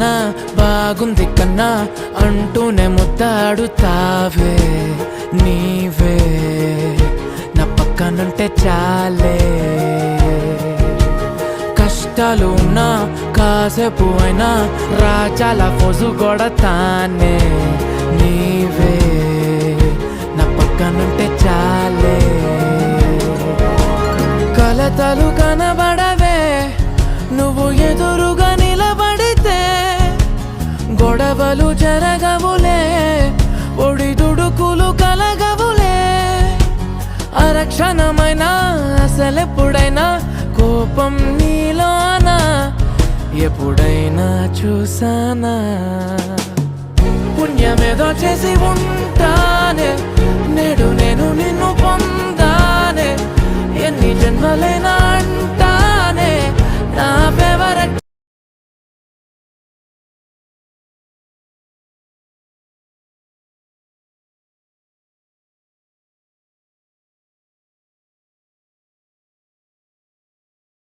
కన్నా బాగుంది కన్నా అంటూనే ముద్దాడుతావే నీవే నా పక్కనుంటే చాలే కష్టాలు ఉన్నా కాసేపు అయినా రాజాల ఫోజు కొడతానే నీవే నా పక్కనుంటే చాలే కలతలు కనబడవే నువ్వు ఎదురుగా నిలబడితే గొడవలు జరగవులే ఒడిదుడుకులు కలగవులే అరక్షణమైనా అసలెప్పుడైనా కోపం నీలోనా ఎప్పుడైనా చూసానా పుణ్యమేదో చేసి ఉంటానే నేడు నేను నిన్ను పొందానే ఎన్ని జన్మలైనా